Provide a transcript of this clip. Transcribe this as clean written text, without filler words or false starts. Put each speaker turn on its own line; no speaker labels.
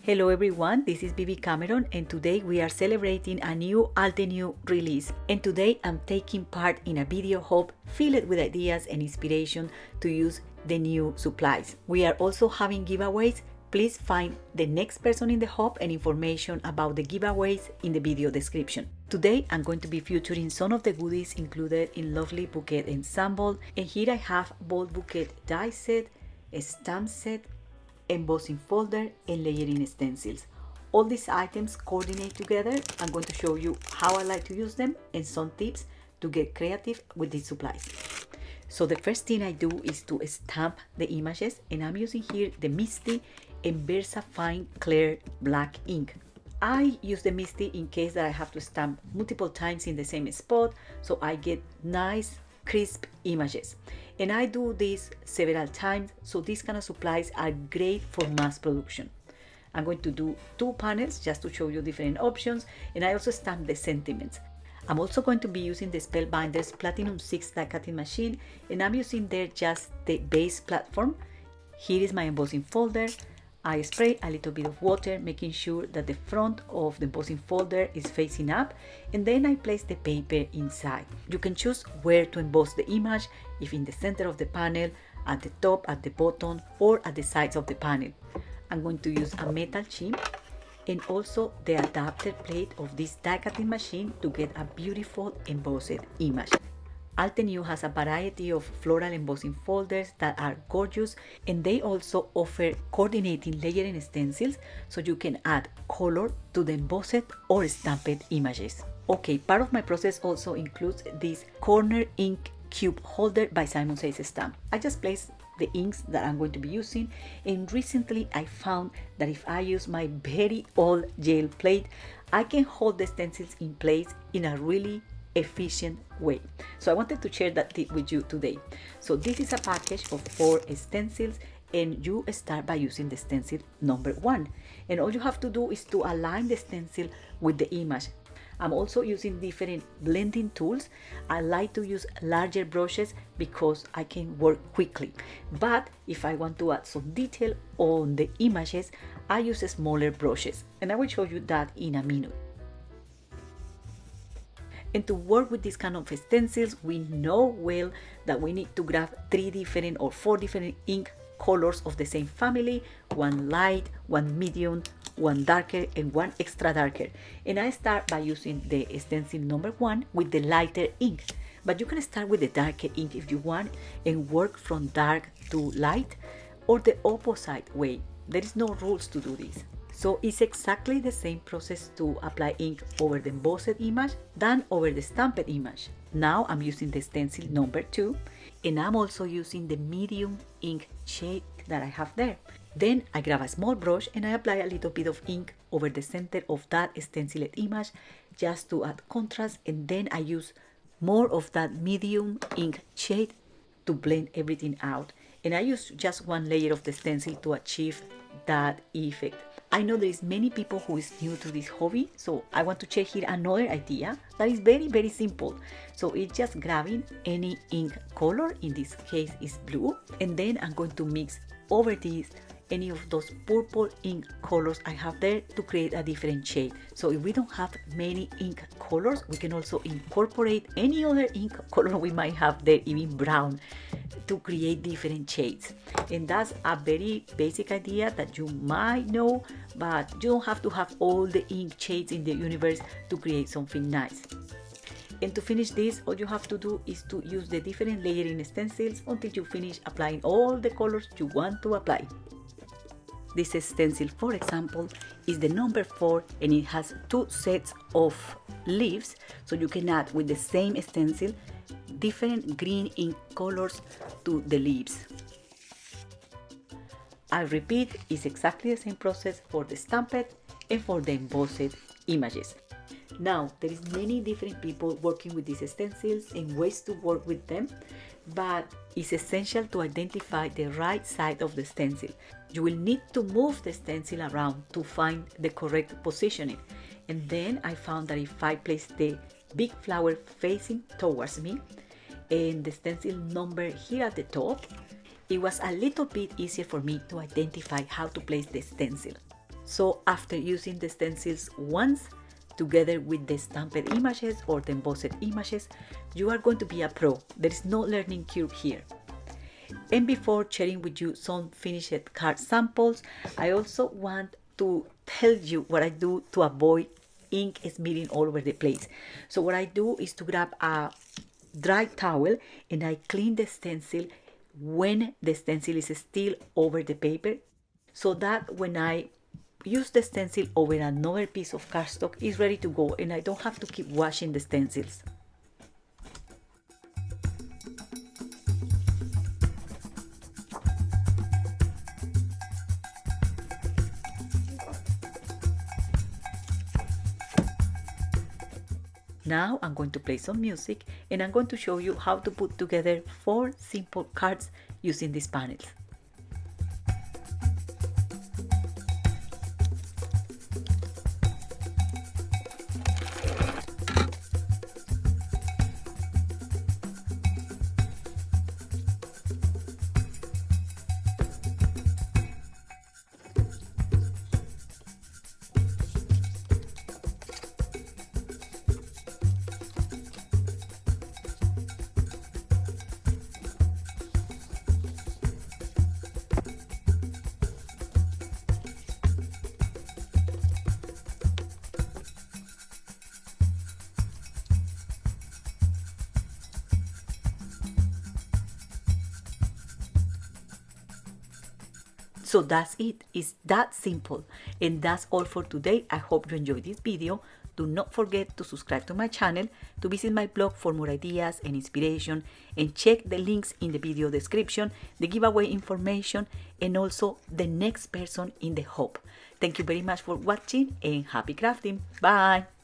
Hello everyone, this is Bibi Cameron and today we are celebrating a new Altenew release. And today I'm taking part in a video hub filled with ideas and inspiration to use the new supplies. We are also having giveaways. Please find the next person in the hub and information about the giveaways in the video description. Today I'm going to be featuring some of the goodies included in lovely Bouquet ensemble, and here I have both Bouquet die set, a stamp set, embossing folder and layering stencils. All these items coordinate together. I'm going to show you how I like to use them and some tips to get creative with these supplies. So the first thing I do is to stamp the images, and I'm using here the Misty and Versa Fine Clear Black ink. I use the Misty in case that I have to stamp multiple times in the same spot, so I get nice crisp images. And I do this several times, so these kind of supplies are great for mass production. I'm going to do 2 panels just to show you different options, and I also stamp the sentiments. I'm also going to be using the Spellbinder's Platinum 6 die cutting machine, and I'm using there just the base platform. Here is my embossing folder. I spray a little bit of water, making sure that the front of the embossing folder is facing up, and then I place the paper inside. You can choose where to emboss the image, if in the center of the panel, at the top, at the bottom, or at the sides of the panel. I'm going to use a metal chip and also the adapter plate of this die cutting machine to get a beautiful embossed image. Altenew has a variety of floral embossing folders that are gorgeous, and they also offer coordinating layering stencils so you can add color to the embossed or stamped images. Okay, part of my process also includes this corner ink cube holder by Simon Says Stamp. I just place the inks that I'm going to be using, and recently I found that if I use my very old gel plate, I can hold the stencils in place in a really efficient way. So I wanted to share that tip with you today. So this is a package of 4 stencils, and you start by using the stencil number 1, and all you have to do is to align the stencil with the image. I'm also using different blending tools. I like to use larger brushes because I can work quickly, but if I want to add some detail on the images, I use smaller brushes, and I will show you that in a minute. And to work with this kind of stencils, we know well that we need to grab 3 different or 4 different ink colors of the same family, 1 light, 1 medium, 1 darker, and 1 extra darker. And I start by using the stencil number 1 with the lighter ink, but you can start with the darker ink if you want and work from dark to light, or the opposite way. There is no rules to do this. So it's exactly the same process to apply ink over the embossed image than over the stamped image. Now I'm using the stencil number 2, and I'm also using the medium ink shade that I have there. Then I grab a small brush and I apply a little bit of ink over the center of that stenciled image just to add contrast, and then I use more of that medium ink shade to blend everything out. And I use just 1 layer of the stencil to achieve that effect. I know there is many people who is new to this hobby, so I want to share here another idea that is very simple. So it's just grabbing any ink color, in this case is blue, and then I'm going to mix over this any of those purple ink colors I have there to create a different shade. So if we don't have many ink colors, we can also incorporate any other ink color we might have there, even brown, to create different shades. And that's a very basic idea that you might know, but you don't have to have all the ink shades in the universe to create something nice. And to finish this, all you have to do is to use the different layering stencils until you finish applying all the colors you want to apply. This stencil, for example, is the number 4, and it has 2 sets of leaves, so you can add with the same stencil different green ink colors to the leaves. I repeat, it's exactly the same process for the stamped and for the embossed images. Now, there is many different people working with these stencils and ways to work with them, but it's essential to identify the right side of the stencil. You will need to move the stencil around to find the correct positioning. And then I found that if I place the big flower facing towards me and the stencil number here at the top, it was a little bit easier for me to identify how to place the stencil. So after using the stencils once, together with the stamped images or the embossed images, you are going to be a pro. There is no learning curve here. And before sharing with you some finished card samples, I also want to tell you what I do to avoid ink smearing all over the place. So what I do is to grab a dry towel and I clean the stencil when the stencil is still over the paper, so that when I use the stencil over another piece of cardstock, it's ready to go and I don't have to keep washing the stencils. Now I'm going to play some music and I'm going to show you how to put together 4 simple cards using these panels. So that's it. It's that simple. And that's all for today. I hope you enjoyed this video. Do not forget to subscribe to my channel, to visit my blog for more ideas and inspiration, and check the links in the video description, the giveaway information, and also the next person in the hope. Thank you very much for watching and happy crafting. Bye!